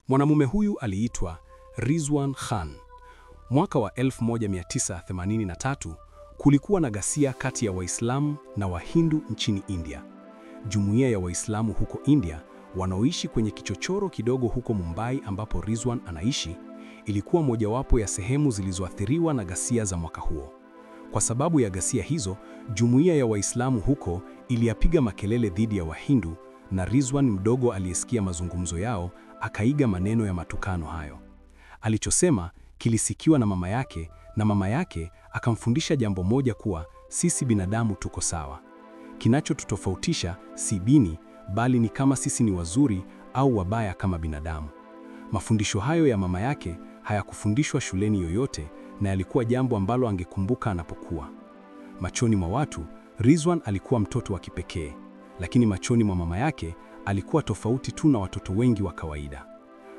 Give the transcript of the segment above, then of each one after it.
Mwanamume huyu aliitwa Rizwan Khan. Mwaka wa 1983 kulikuwa na ghasia kati ya Waislamu na Wahindu nchini India. Jumuiya ya Waislamu huko India wanaoishi kwenye kichochoro kidogo huko Mumbai ambapo Rizwan anaishi, ilikuwa mojawapo ya sehemu zilizoathiriwa na ghasia za mwaka huo. Kwa sababu ya ghasia hizo, jumuiya ya Waislamu huko iliyapiga makelele dhidi ya Wahindu, na Rizwan mdogo aliyesikia mazungumzo yao akaiga maneno ya matukano hayo. Alichosema kilisikiwa na mama yake akamfundisha jambo moja, kuwa sisi binadamu tuko sawa. Kinachotutofautisha si dini, bali ni kama sisi ni wazuri au wabaya kama binadamu. Mafundisho hayo ya mama yake hayakufundishwa shuleni yoyote, na yalikuwa jambo ambalo angekumbuka anapokuwa. Machoni mwa watu, Rizwan alikuwa mtoto wa kipekee, lakini machoni mwa mama yake alikuwa tofauti tu na watoto wengi wa kawaida.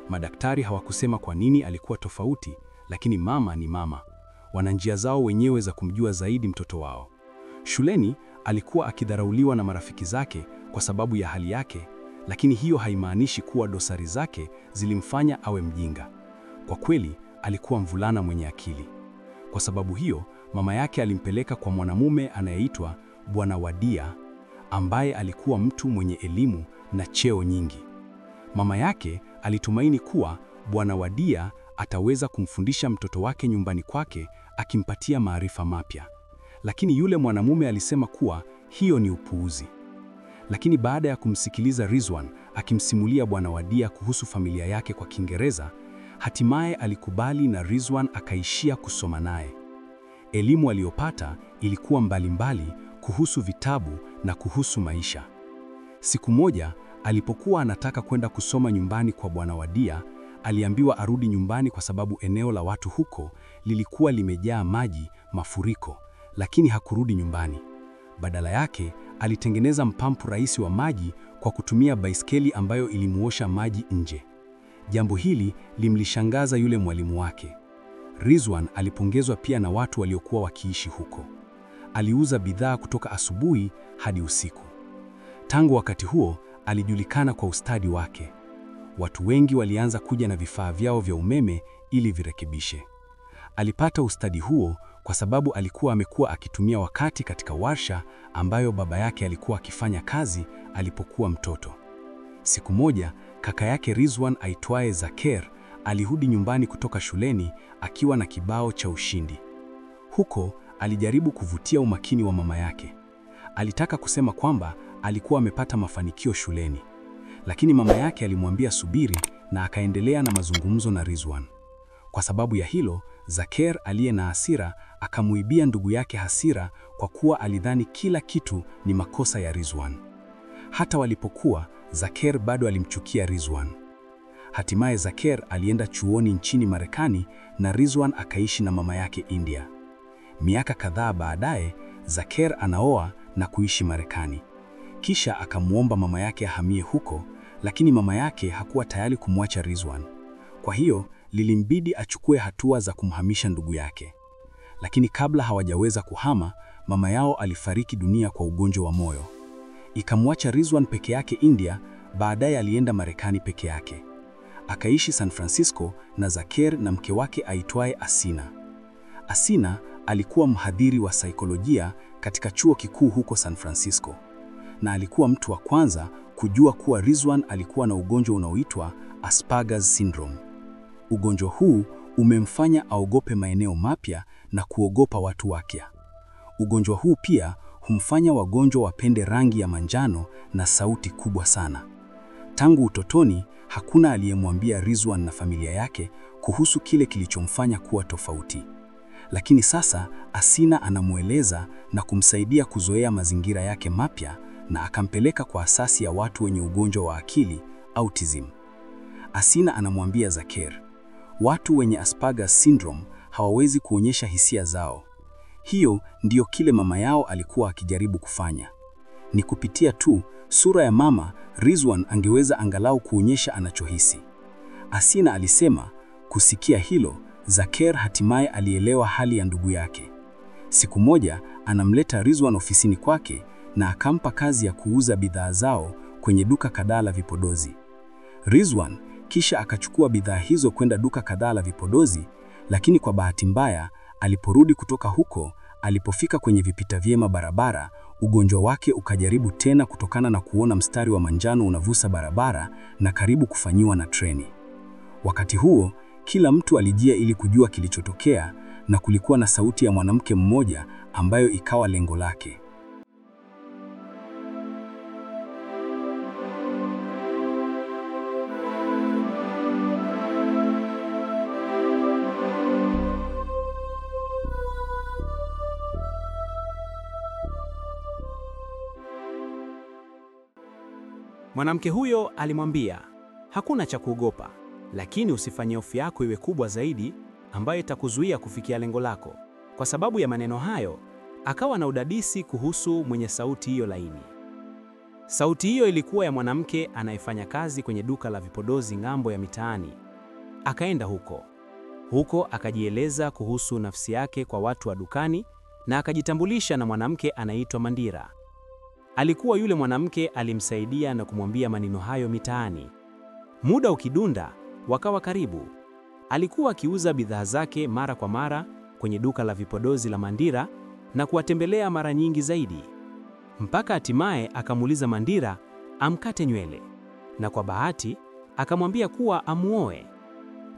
Madaktari hawakusema kwa nini alikuwa tofauti, lakini mama ni mama. Wana njia zao wenyewe za kumjua zaidi mtoto wao. Shuleni alikuwa akidharauliwa na marafiki zake kwa sababu ya hali yake, lakini hiyo haimaanishi kuwa dosari zake zilimfanya awe mjinga. Kwa kweli, alikuwa mvulana mwenye akili. Kwa sababu hiyo, mama yake alimpeleka kwa mwanamume anayeitwa Bwana Wadia, ambaye alikuwa mtu mwenye elimu na cheo nyingi. Mama yake alitumaini kuwa Bwana Wadia ataweza kumfundisha mtoto wake nyumbani kwake, akimpatia maarifa mapya. Lakini yule mwanamume alisema kuwa hiyo ni upuuzi. Lakini baada ya kumsikiliza Rizwan akimsimulia Bwana Wadia kuhusu familia yake kwa Kiingereza, hatimaye alikubali na Rizwan akaishia kusoma naye. Elimu aliyopata ilikuwa mbalimbali, kuhusu vitabu na kuhusu maisha. Siku moja alipokuwa anataka kwenda kusoma nyumbani kwa Bwana Wadia, aliambiwa arudi nyumbani kwa sababu eneo la watu huko lilikuwa limejaa maji, mafuriko, lakini hakurudi nyumbani. Badala yake, alitengeneza mpampu rahisi wa maji kwa kutumia baiskeli ambayo ilimuosha maji nje. Jambo hili limlishangaza yule mwalimu wake. Rizwan alipongezwa pia na watu waliokuwa wakiishi huko. Aliuza bidhaa kutoka asubuhi hadi usiku. Tangu wakati huo, alijulikana kwa ustadi wake. Watu wengi walianza kuja na vifaa vyao vya umeme ili virekebishe. Alipata ustadi huo kwa sababu amekuwa akitumia wakati katika warsha ambayo baba yake alikuwa akifanya kazi alipokuwa mtoto. Siku moja, kaka yake Rizwan aitwaye Zaker alirudi nyumbani kutoka shuleni akiwa na kibao cha ushindi. Huko alijaribu kuvutia umakini wa mama yake. Alitaka kusema kwamba alikuwa amepata mafanikio shuleni, lakini mama yake alimwambia subiri, na akaendelea na mazungumzo na Rizwan. Kwa sababu ya hilo, Zaker aliye na hasira akamuibia ndugu yake hasira, kwa kuwa alidhani kila kitu ni makosa ya Rizwan. Hata walipokuwa, Zaker bado alimchukia Rizwan. Hatimaye Zaker alienda chuoni nchini Marekani na Rizwan akaishi na mama yake India. Miaka kadhaa baadaye, Zaker anaoa na kuishi Marekani. Kisha akamwomba mama yake ahamie huko, lakini mama yake hakuwa tayari kumwacha Rizwan. Kwa hiyo lilimbidi achukue hatua za kumhamisha ndugu yake. Lakini kabla hawajaweza kuhama, mama yao alifariki dunia kwa ugonjwa wa moyo. Ikamwacha Rizwan peke yake India. Baadaye alienda Marekani peke yake. Akaishi San Francisco na Zaker na mke wake aitwaye Asina. Asina alikuwa mhadhiri wa saikolojia katika chuo kikuu huko San Francisco, na alikuwa mtu wa kwanza kujua kuwa Rizwan alikuwa na ugonjwa unaoitwa Asperger's syndrome. Ugonjwa huu umemfanya aogope maeneo mapya na kuogopa watu wapya. Ugonjwa huu pia humfanya wagonjwa wapende rangi ya manjano na sauti kubwa sana. Tangu utotoni, hakuna aliyemwambia Rizwan na familia yake kuhusu kile kilichomfanya kuwa tofauti. Lakini sasa Asina anamueleza na kumsaidia kuzoea mazingira yake mapya, na akampeleka kwa asasi ya watu wenye ugonjwa wa akili, autism. Asina anamwambia Zaker, watu wenye Asperger's syndrome hawawezi kuonyesha hisia zao. Hiyo ndiyo kile mama yao alikuwa akijaribu kufanya. Ni kupitia tu sura ya mama, Rizwan angeweza angalau kuonyesha anachohisi. Asina alisema, kusikia hilo, Zaker hatimaye alielewa hali ya ndugu yake. Siku moja, anamleta Rizwan ofisini kwake na akampa kazi ya kuuza bidhaa zao kwenye duka kadhaa la vipodozi. Rizwan kisha akachukua bidhaa hizo kwenda duka kadhaa la vipodozi, lakini kwa bahati mbaya, aliporudi kutoka huko, alipofika kwenye vipita vyema barabara, ugonjwa wake ukajaribu tena kutokana na kuona mstari wa manjano unavusa barabara na karibu kufanyiwa na treni. Wakati huo, kila mtu alijia ili kujua kilichotokea, na kulikuwa na sauti ya mwanamke mmoja ambayo ikawa lengo lake. Mwanamke huyo alimwambia, hakuna cha kuogopa, lakini usifanye hofu yako iwe kubwa zaidi ambayo itakuzuia kufikia lengo lako. Kwa sababu ya maneno hayo, akawa na udadisi kuhusu mwenye sauti hiyo laini. Sauti hiyo ilikuwa ya mwanamke anayefanya kazi kwenye duka la vipodozi ng'ambo ya mitaani. Akaenda huko akajieleza kuhusu nafsi yake kwa watu wa dukani na akajitambulisha na mwanamke anaitwa Mandira. Alikuwa yule mwanamke alimsaidia na kumwambia maneno hayo mitaani. Muda ukidunda, wakawa karibu. Alikuwa akiuza bidhaa zake mara kwa mara kwenye duka la vipodozi la Mandira na kuwatembelea mara nyingi zaidi. Mpaka hatimaye akamuuliza Mandira amkate nywele, na kwa bahati akamwambia kuwa amuoe.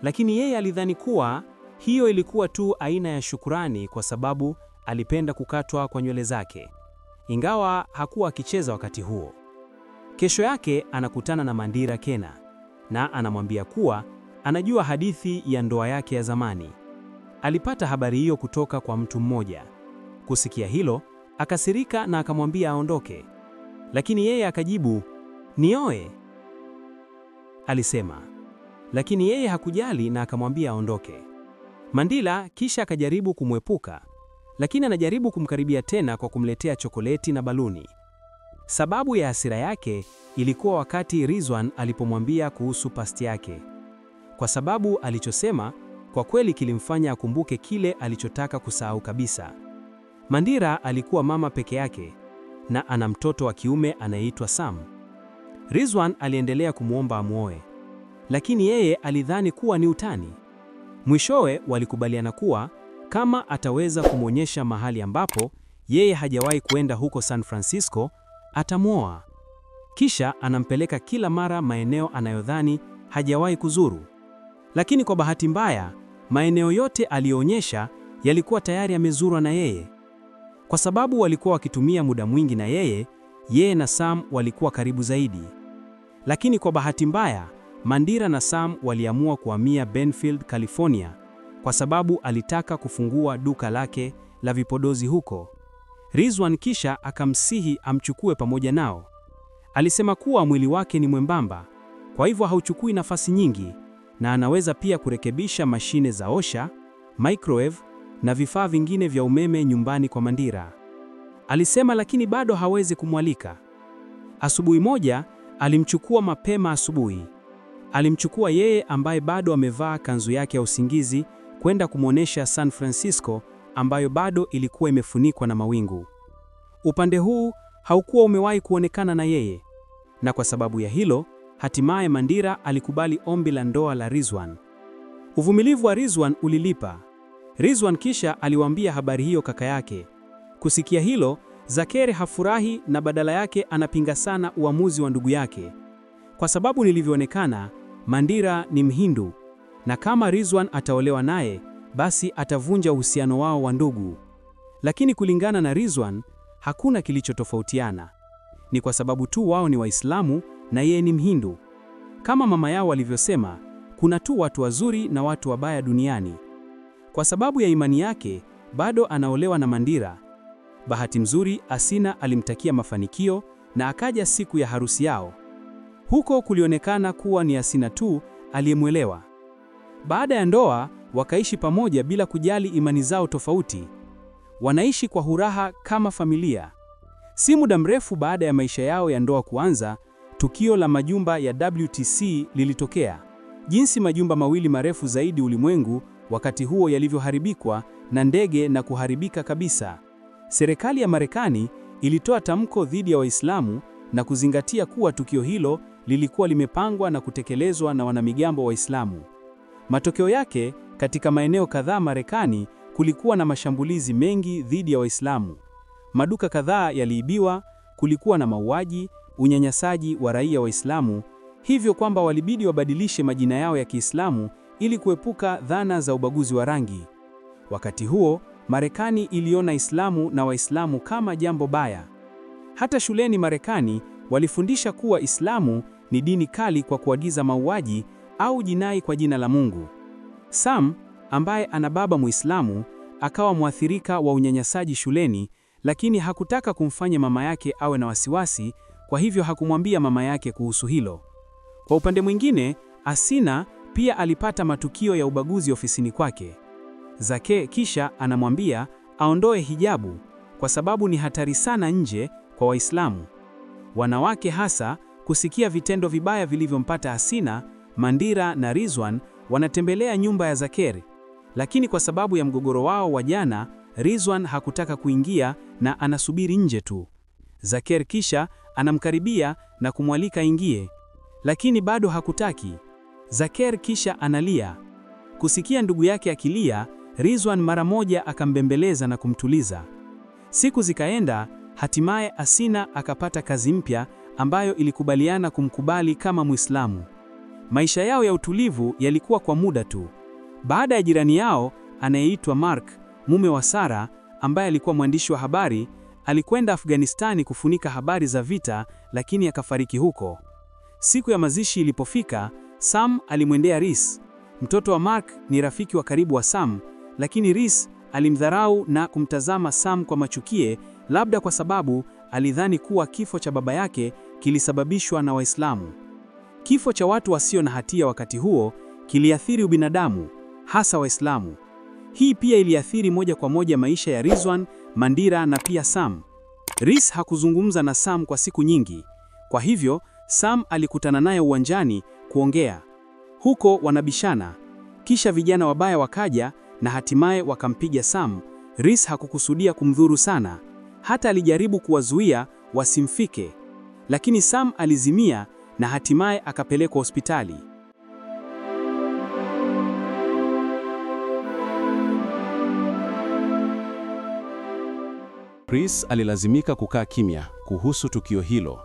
Lakini yeye alidhani kuwa hiyo ilikuwa tu aina ya shukrani kwa sababu alipenda kukatwa kwa nywele zake, ingawa hakuwa akicheza wakati huo. Kesho yake anakutana na Mandira Kena na anamwambia kuwa anajua hadithi ya ndoa yake ya zamani. Alipata habari hiyo kutoka kwa mtu mmoja. Kusikia hilo, akasirika na akamwambia aondoke. Lakini yeye akajibu, nioe, alisema. Lakini yeye hakujali na akamwambia aondoke. Mandira kisha akajaribu kumwepuka, lakini anajaribu kumkaribia tena kwa kumletea chokoleti na baluni. Sababu ya hasira yake ilikuwa wakati Rizwan alipomwambia kuhusu pasti yake. Kwa sababu alichosema kwa kweli kilimfanya akumbuke kile alichotaka kusahau kabisa. Mandira alikuwa mama peke yake na ana mtoto wa kiume anayeitwa Sam. Rizwan aliendelea kumwomba amuoe, lakini yeye alidhani kuwa ni utani. Mwishowe walikubaliana kuwa kama ataweza kumwonyesha mahali ambapo yeye hajawahi kuenda huko San Francisco, atamuoa. Kisha anampeleka kila mara maeneo anayodhani hajawahi kuzuru. Lakini kwa bahati mbaya, maeneo yote aliyoonyesha yalikuwa tayari yamezurwa na yeye. Kwa sababu walikuwa wakitumia muda mwingi na yeye na Sam walikuwa karibu zaidi. Lakini kwa bahati mbaya, Mandira na Sam waliamua kuhamia Benfield, California, kwa sababu alitaka kufungua duka lake la vipodozi huko. Rizwan kisha akamsihi amchukue pamoja nao. Alisema kuwa mwili wake ni mwembamba, kwa hivyo hauchukui nafasi nyingi na anaweza pia kurekebisha mashine za osha, microwave na vifaa vingine vya umeme nyumbani kwa Mandira. Alisema lakini bado hawezi kumwalika. Asubuhi moja alimchukua mapema asubuhi. Alimchukua yeye ambaye bado amevaa kanzu yake ya usingizi kwenda kumwonesha San Francisco ambayo bado ilikuwa imefunikwa na mawingu. Upande huu haukuwa umewahi kuonekana na yeye, na kwa sababu ya hilo, hatimaye Mandira alikubali ombi la ndoa la Rizwan. Uvumilivu wa Rizwan ulilipa. Rizwan kisha aliwaambia habari hiyo kaka yake. Kusikia hilo, Zakeri hafurahi na badala yake anapinga sana uamuzi wa ndugu yake. Kwa sababu nilivyoonekana, Mandira ni Mhindu, na kama Rizwan ataolewa naye, basi atavunja uhusiano wao wa ndugu. Lakini kulingana na Rizwan, hakuna kilichotofautiana. Ni kwa sababu tu wao ni Waislamu na yeye ni Mhindu. Kama mama yao walivyosema, kuna tu watu wazuri na watu wabaya duniani. Kwa sababu ya imani yake, bado anaolewa na Mandira. Bahati mzuri, Asina alimtakia mafanikio na akaja siku ya harusi yao. Huko kulionekana kuwa ni Asina tu aliyemwelewa. Baada ya ndoa, wakaishi pamoja bila kujali imani zao tofauti. Wanaishi kwa furaha kama familia. Si muda mrefu baada ya maisha yao ya ndoa kuanza, tukio la majumba ya WTC lilitokea. Jinsi majumba mawili marefu zaidi ulimwengu wakati huo yalivyoharibikwa na ndege na kuharibika kabisa. Serikali ya Marekani ilitoa tamko dhidi ya Waislamu na kuzingatia kuwa tukio hilo lilikuwa limepangwa na kutekelezwa na wanamigambo Waislamu. Matokeo yake, katika maeneo kadhaa Marekani kulikuwa na mashambulizi mengi dhidi ya Waislamu. Maduka kadhaa yaliibiwa, kulikuwa na mauaji, unyanyasaji wa raia Waislamu, hivyo kwamba walibidi wabadilishe majina yao ya Kiislamu ili kuepuka dhana za ubaguzi wa rangi. Wakati huo, Marekani iliona Islamu na Waislamu kama jambo baya. Hata shuleni Marekani walifundisha kuwa Islamu ni dini kali kwa kuagiza mauaji au jinai kwa jina la Mungu. Sam, ambaye ana baba Muislamu, akawa mwathirika wa unyanyasaji shuleni, lakini hakutaka kumfanya mama yake awe na wasiwasi, kwa hivyo hakumwambia mama yake kuhusu hilo. Kwa upande mwingine, Asina pia alipata matukio ya ubaguzi ofisini kwake. Zake kisha anamwambia aondoe hijabu kwa sababu ni hatari sana nje kwa Waislamu. Wanawake hasa kusikia vitendo vibaya vilivyompata Asina, Mandira na Rizwan wanatembelea nyumba ya Zaker, lakini kwa sababu ya mgogoro wao wa jana, Rizwan hakutaka kuingia na anasubiri nje tu. Zaker kisha anamkaribia na kumwalika ingie, lakini bado hakutaki. Zaker kisha analia. Kusikia ndugu yake akilia, Rizwan mara moja akambembeleza na kumtuliza. Siku zikaenda, hatimaye Asina akapata kazi mpya ambayo ilikubaliana kumkubali kama Muislamu. Maisha yao ya utulivu yalikuwa kwa muda tu. Baada ya jirani yao anayeitwa Mark, mume wa Sara, ambaye alikuwa mwandishi wa habari, alikwenda Afghanistani kufunika habari za vita, lakini akafariki huko. Siku ya mazishi ilipofika, Sam alimwendea Rhys. Mtoto wa Mark ni rafiki wa karibu wa Sam, lakini Rhys alimdharau na kumtazama Sam kwa machukie, labda kwa sababu alidhani kuwa kifo cha baba yake kilisababishwa na Waislamu. Kifo cha watu wasio na hatia wakati huo kiliathiri ubinadamu, hasa Waislamu. Hii pia iliathiri moja kwa moja maisha ya Rizwan, Mandira na pia Sam. Rhys hakuzungumza na Sam kwa siku nyingi. Kwa hivyo, Sam alikutana naye uwanjani kuongea. Huko wanabishana. Kisha vijana wabaya wakaja na hatimaye wakampiga Sam. Rhys hakukusudia kumdhuru sana. Hata alijaribu kuwazuia wasimfike. Lakini Sam alizimia na hatimaye akapelekwa hospitali. Rhys alilazimika kukaa kimya kuhusu tukio hilo.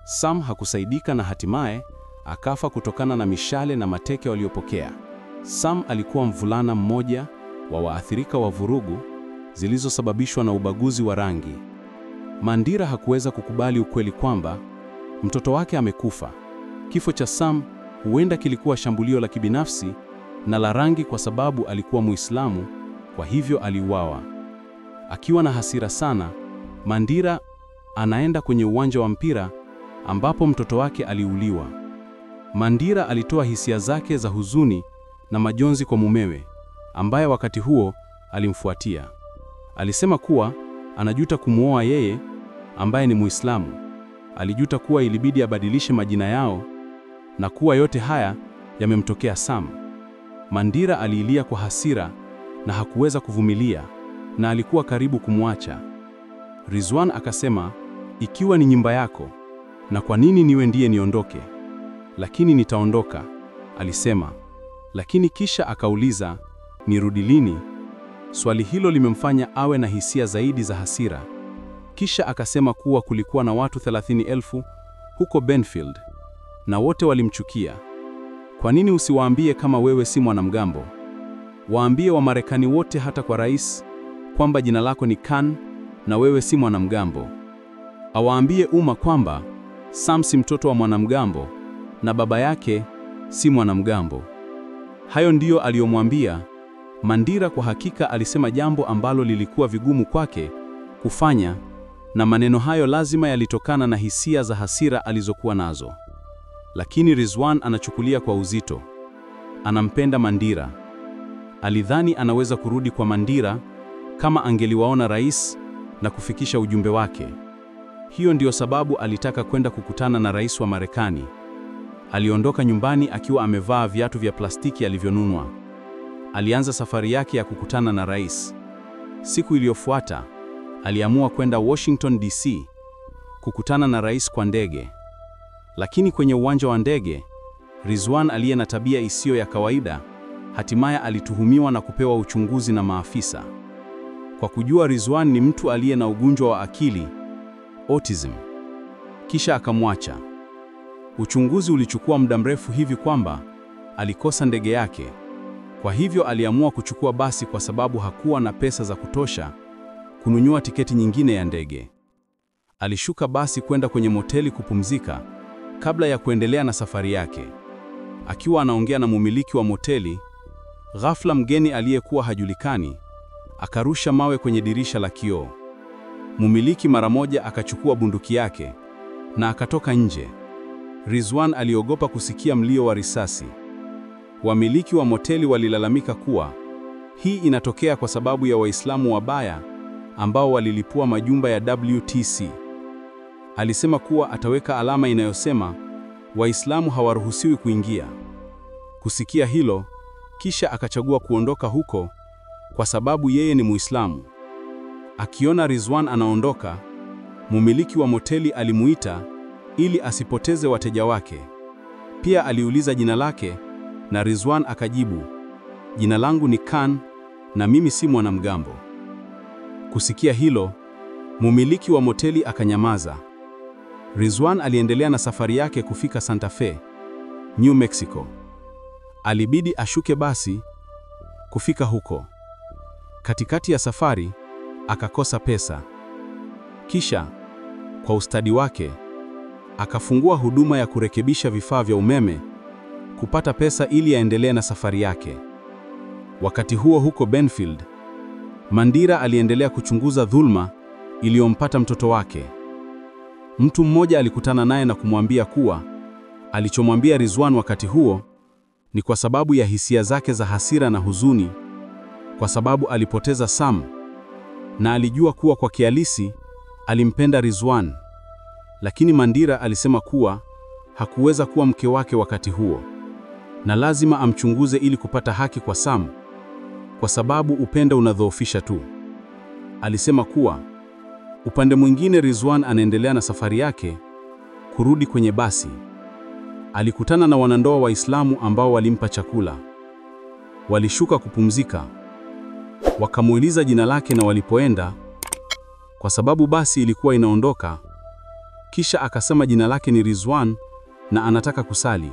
Sam hakusaidika na hatimaye akafa kutokana na mishale na mateke waliopokea. Sam alikuwa mvulana mmoja wa waathirika wa vurugu zilizosababishwa na ubaguzi wa rangi. Mandira hakuweza kukubali ukweli kwamba mtoto wake amekufa. Kifo cha Sam huenda kilikuwa shambulio la kibinafsi na la rangi kwa sababu alikuwa Muislamu, kwa hivyo aliuawa. Akiwa na hasira sana, Mandira anaenda kwenye uwanja wa mpira ambapo mtoto wake aliuliwa. Mandira alitoa hisia zake za huzuni na majonzi kwa mumewe, ambaye wakati huo alimfuatia. Alisema kuwa anajuta kumuoa yeye, ambaye ni Muislamu. Alijuta kuwa ilibidi abadilishe majina yao na kuwa yote haya yamemtokea Sam. Mandira alilia kwa hasira na hakuweza kuvumilia na alikuwa karibu kumwacha. Rizwan akasema, ikiwa ni nyumba yako, na kwa nini niwe ndiye niondoke? Lakini nitaondoka, alisema. Lakini kisha akauliza, nirudi lini? Swali hilo limemfanya awe na hisia zaidi za hasira. Kisha akasema kuwa kulikuwa na watu 30,000 huko Benfield na wote walimchukia. Kwa nini usiwaambie kama wewe si mwanamgambo? Waambie Wamarekani wote, hata kwa rais, kwamba jina lako ni Khan na wewe si mwanamgambo. Awaambie umma kwamba Sam si mtoto wa mwanamgambo na baba yake si mwanamgambo. Hayo ndiyo aliyomwambia Mandira. Kwa hakika alisema jambo ambalo lilikuwa vigumu kwake kufanya, na maneno hayo lazima yalitokana na hisia za hasira alizokuwa nazo. Lakini Rizwan anachukulia kwa uzito. Anampenda Mandira. Alidhani anaweza kurudi kwa Mandira kama angeliwaona rais na kufikisha ujumbe wake. Hiyo ndiyo sababu alitaka kwenda kukutana na rais wa Marekani. Aliondoka nyumbani akiwa amevaa viatu vya plastiki alivyonunua. Alianza safari yake ya kukutana na rais. Siku iliyofuata, aliamua kwenda Washington DC kukutana na rais kwa ndege. Lakini kwenye uwanja wa ndege, Rizwan aliye na tabia isiyo ya kawaida, hatimaye alituhumiwa na kupewa uchunguzi na maafisa. Kwa kujua Rizwan ni mtu aliye na ugonjwa wa akili, autism, kisha akamwacha. Uchunguzi ulichukua muda mrefu hivi kwamba alikosa ndege yake. Kwa hivyo aliamua kuchukua basi kwa sababu hakuwa na pesa za kutosha kununua tiketi nyingine ya ndege. Alishuka basi kwenda kwenye moteli kupumzika kabla ya kuendelea na safari yake. Akiwa anaongea na mumiliki wa moteli, ghafla mgeni aliyekuwa hajulikani akarusha mawe kwenye dirisha la kioo. Mumiliki mara moja akachukua bunduki yake na akatoka nje. Rizwan aliogopa kusikia mlio wa risasi. Wamiliki wa moteli walilalamika kuwa hii inatokea kwa sababu ya Waislamu wabaya ambao walilipua majumba ya WTC. Alisema kuwa ataweka alama inayosema Waislamu hawaruhusiwi kuingia. Kusikia hilo, kisha akachagua kuondoka huko kwa sababu yeye ni Muislamu. Akiona Rizwan anaondoka, mumiliki wa moteli alimuita ili asipoteze wateja wake. Pia aliuliza jina lake na Rizwan akajibu, "Jina langu ni Khan na mimi si mwanamgambo." Kusikia hilo, mumiliki wa moteli akanyamaza. Rizwan aliendelea na safari yake kufika Santa Fe, New Mexico. Alibidi ashuke basi kufika huko. Katikati ya safari akakosa pesa. Kisha kwa ustadi wake akafungua huduma ya kurekebisha vifaa vya umeme kupata pesa ili aendelee na safari yake. Wakati huo huko Benfield, Mandira aliendelea kuchunguza dhulma iliyompata mtoto wake. Mtu mmoja alikutana naye na kumwambia kuwa alichomwambia Rizwan wakati huo ni kwa sababu ya hisia zake za hasira na huzuni, kwa sababu alipoteza Sam na alijua kuwa kwa kihalisi alimpenda Rizwan. Lakini Mandira alisema kuwa hakuweza kuwa mke wake wakati huo na lazima amchunguze ili kupata haki kwa Sam, kwa sababu upendo unadhoofisha tu. Alisema kuwa upande mwingine Rizwan anaendelea na safari yake kurudi kwenye basi. Alikutana na wanandoa Waislamu ambao walimpa chakula. Walishuka kupumzika. Wakamuuliza jina lake na walipoenda, kwa sababu basi ilikuwa inaondoka. Kisha akasema jina lake ni Rizwan na anataka kusali.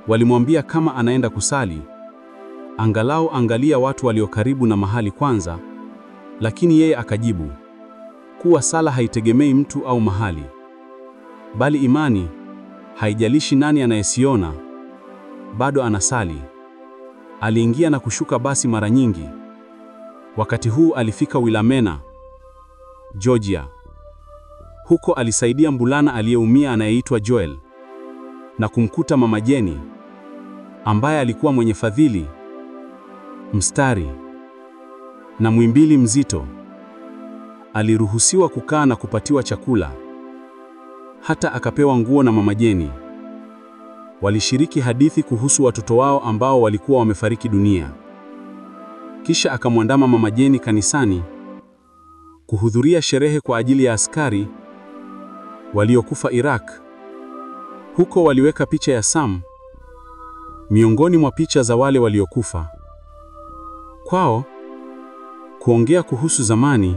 Walimwambia kama anaenda kusali, angalau angalia watu walio karibu na mahali kwanza, lakini yeye akajibu kuwa sala haitegemei mtu au mahali, bali imani, haijalishi nani anayesiona, bado anasali. Aliingia na kushuka basi mara nyingi. Wakati huu alifika Willamena, Georgia. Huko alisaidia mbulana aliyeumia anayeitwa Joel na kumkuta Mama Jenny ambaye alikuwa mwenye fadhili, mstari na mwimbili mzito. Aliruhusiwa kukaa na kupatiwa chakula. Hata akapewa nguo na Mama Jenny. Walishiriki hadithi kuhusu watoto wao ambao walikuwa wamefariki dunia. Kisha akamwandama Mama Jenny kanisani kuhudhuria sherehe kwa ajili ya askari waliokufa Iraq. Huko waliweka picha ya Sam miongoni mwa picha za wale waliokufa. Kwao, kuongea kuhusu zamani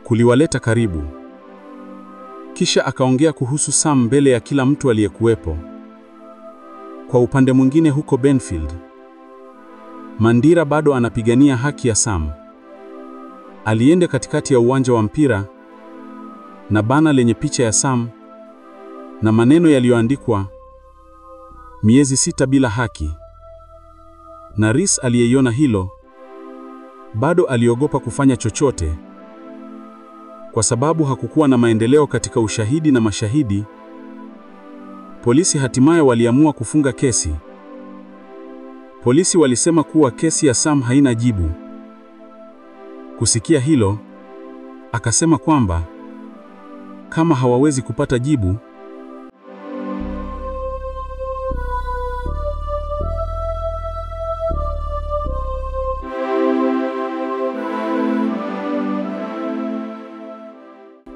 kuliwaleta karibu. Kisha akaongea kuhusu Sam mbele ya kila mtu aliyekuwepo. Kwa upande mwingine huko Benfield, Mandira bado anapigania haki ya Sam. Alienda katikati ya uwanja wa mpira na bana lenye picha ya Sam na maneno yaliyoandikwa miezi 6 bila haki. Na Rhys aliyeiona hilo bado aliogopa kufanya chochote, kwa sababu hakukuwa na maendeleo katika ushahidi na mashahidi. Polisi hatimaye waliamua kufunga kesi. Polisi walisema kuwa kesi ya Sam haina jibu. Kusikia hilo, akasema kwamba kama hawawezi kupata jibu,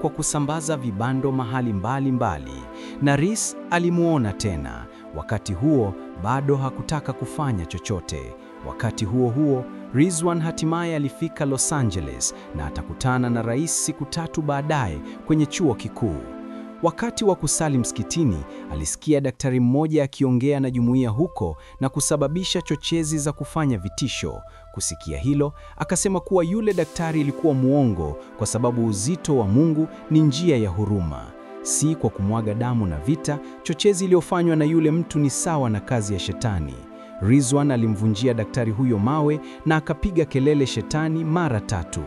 kwa kusambaza vibando mahali mbalimbali, na Reese alimuona tena. Wakati huo bado hakutaka kufanya chochote. Wakati huo huo, Rizwan hatimaye alifika Los Angeles na atakutana na rais siku 3 baadaye kwenye chuo kikuu. Wakati wa kusali msikitini, alisikia daktari mmoja akiongea na jumuiya huko na kusababisha chochezi za kufanya vitisho. Kusikia hilo, akasema kuwa yule daktari ilikuwa muongo kwa sababu uzito wa Mungu ni njia ya huruma, si kwa kumwaga damu na vita. Chochezi iliyofanywa na yule mtu ni sawa na kazi ya shetani. Rizwan alimvunjia daktari huyo mawe na akapiga kelele shetani mara 3.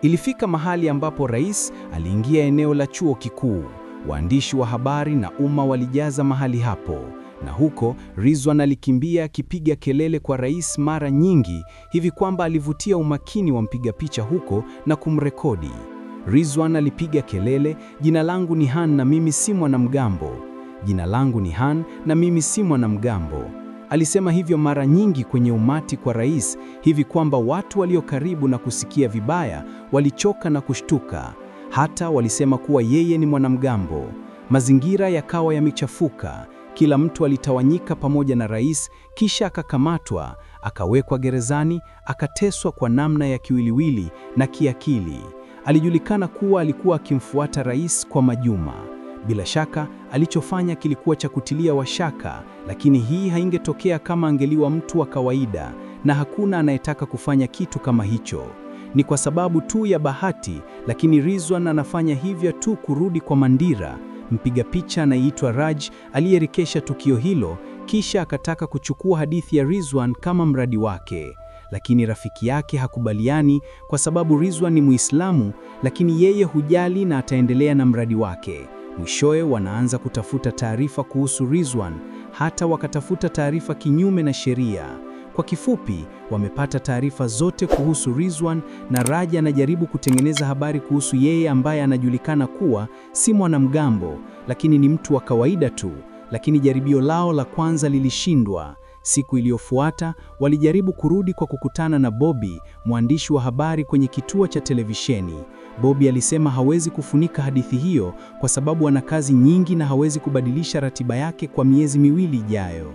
Ilifika mahali ambapo rais aliingia eneo la chuo kikuu. Waandishi wa habari na umma walijaza mahali hapo, na huko Rizwan alikimbia akipiga kelele kwa rais mara nyingi hivi kwamba alivutia umakini wa mpiga picha huko na kumrekodi. Rizwan alipiga kelele, jina langu ni Han na mimi si mwanamgambo. Jina langu ni Han na mimi si mwanamgambo. Alisema hivyo mara nyingi kwenye umati kwa rais hivi kwamba watu walio karibu na kusikia vibaya walichoka na kushtuka. Hata walisema kuwa yeye ni mwanamgambo. Mazingira yakawa yamechafuka. Kila mtu alitawanyika pamoja na rais, kisha akakamatwa, akawekwa gerezani, akateswa kwa namna ya kiwiliwili na kiakili. Alijulikana kuwa alikuwa akimfuata rais kwa majuma. Bila shaka, alichofanya kilikuwa cha kutilia washaka, lakini hii haingetokea kama angeliwa mtu wa kawaida, na hakuna anayetaka kufanya kitu kama hicho. Ni kwa sababu tu ya bahati, lakini Rizwan anafanya hivyo tu kurudi kwa Mandira. Mpiga picha anayeitwa Raj aliyerekesha tukio hilo, kisha akataka kuchukua hadithi ya Rizwan kama mradi wake. Lakini rafiki yake hakubaliani kwa sababu Rizwan ni Muislamu, lakini yeye hujali na ataendelea na mradi wake. Mwishowe wanaanza kutafuta taarifa kuhusu Rizwan, hata wakatafuta taarifa kinyume na sheria. Kwa kifupi, wamepata taarifa zote kuhusu Rizwan na Raj anajaribu kutengeneza habari kuhusu yeye ambaye anajulikana kuwa si mwanamgambo, lakini ni mtu wa kawaida tu. Lakini jaribio lao la kwanza lilishindwa. Siku iliyofuata, walijaribu kurudi kwa kukutana na Bobby, mwandishi wa habari kwenye kituo cha televisheni. Bobby alisema hawezi kufunika hadithi hiyo kwa sababu ana kazi nyingi na hawezi kubadilisha ratiba yake kwa miezi 2 ijayo.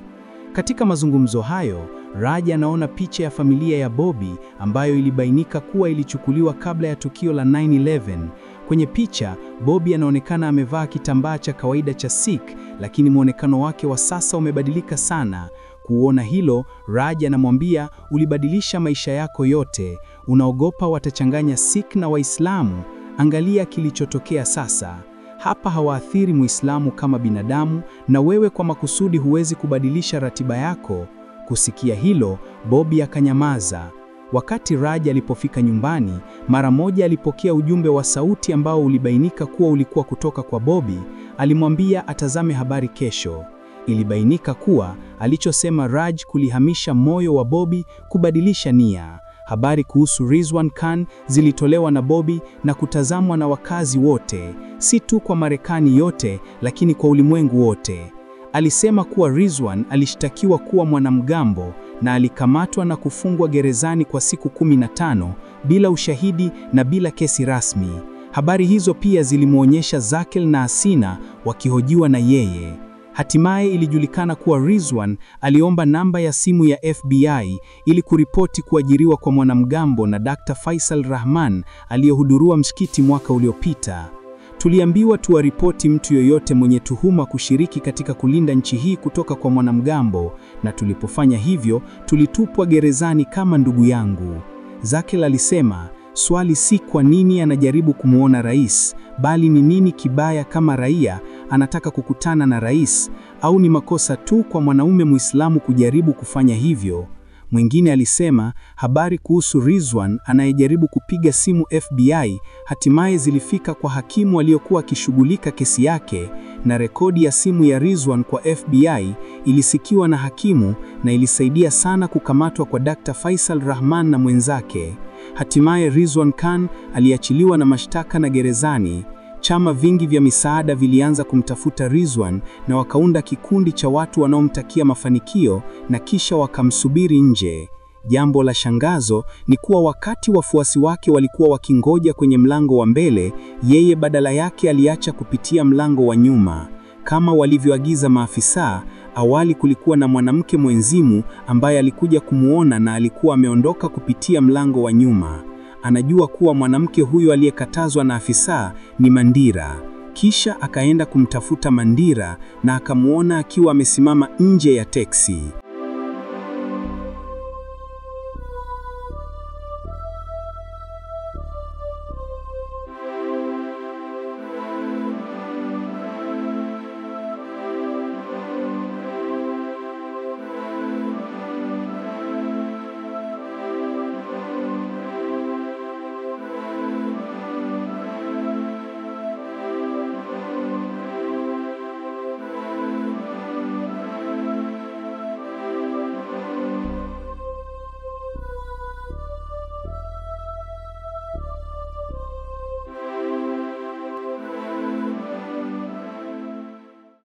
Katika mazungumzo hayo, Raj anaona picha ya familia ya Bobby ambayo ilibainika kuwa ilichukuliwa kabla ya tukio la 9/11. Kwenye picha, Bobby anaonekana amevaa kitambaa cha kawaida cha Sikh, lakini muonekano wake wa sasa umebadilika sana. Kuona hilo, Raj anamwambia, ulibadilisha maisha yako yote, unaogopa watachanganya Sikh na Waislamu. Angalia kilichotokea sasa. Hapa hawaathiri Muislamu kama binadamu, na wewe kwa makusudi huwezi kubadilisha ratiba yako. Kusikia hilo, Bobby akanyamaza. Wakati Raj alipofika nyumbani, mara moja alipokea ujumbe wa sauti ambao ulibainika kuwa ulikuwa kutoka kwa Bobby. Alimwambia atazame habari kesho. Ilibainika kuwa alichosema Raj kulihamisha moyo wa Bobby kubadilisha nia. Habari kuhusu Rizwan Khan zilitolewa na Bobby na kutazamwa na wakazi wote, si tu kwa Marekani yote, lakini kwa ulimwengu wote. Alisema kuwa Rizwan alishtakiwa kuwa mwanamgambo na alikamatwa na kufungwa gerezani kwa siku 15 bila ushahidi na bila kesi rasmi. Habari hizo pia zilimuonyesha Zakil na Asina wakihojiwa na yeye. Hatimaye ilijulikana kuwa Rizwan aliomba namba ya simu ya FBI ili kuripoti kuajiriwa kwa mwanamgambo na Dr. Faisal Rahman aliyehudhuria msikiti mwaka uliopita. Tuliambiwa tuwaripoti mtu yoyote mwenye tuhuma kushiriki katika kulinda nchi hii kutoka kwa mwanamgambo, na tulipofanya hivyo tulitupwa gerezani kama ndugu yangu. Zakil alisema, swali si kwa nini anajaribu kumuona rais, bali ni nini kibaya kama raia anataka kukutana na rais, au ni makosa tu kwa mwanaume Muislamu kujaribu kufanya hivyo. Mwingine alisema habari kuhusu Rizwan anayejaribu kupiga simu FBI hatimaye zilifika kwa hakimu aliyokuwa akishughulika kesi yake, na rekodi ya simu ya Rizwan kwa FBI ilisikiwa na hakimu na ilisaidia sana kukamatwa kwa Dr. Faisal Rahman na mwenzake. Hatimaye Rizwan Khan aliachiliwa na mashtaka na gerezani. Chama vingi vya misaada vilianza kumtafuta Rizwan na wakaunda kikundi cha watu wanaomtakia mafanikio na kisha wakamsubiri nje. Jambo la shangazo ni kuwa wakati wafuasi wake walikuwa wakingoja kwenye mlango wa mbele, yeye badala yake aliacha kupitia mlango wa nyuma. Kama walivyoagiza maafisa, awali kulikuwa na mwanamke mwenzimu ambaye alikuja kumuona na alikuwa ameondoka kupitia mlango wa nyuma. Anajua kuwa mwanamke huyo aliyekatazwa na afisa ni Mandira. Kisha akaenda kumtafuta Mandira na akamuona akiwa amesimama nje ya teksi.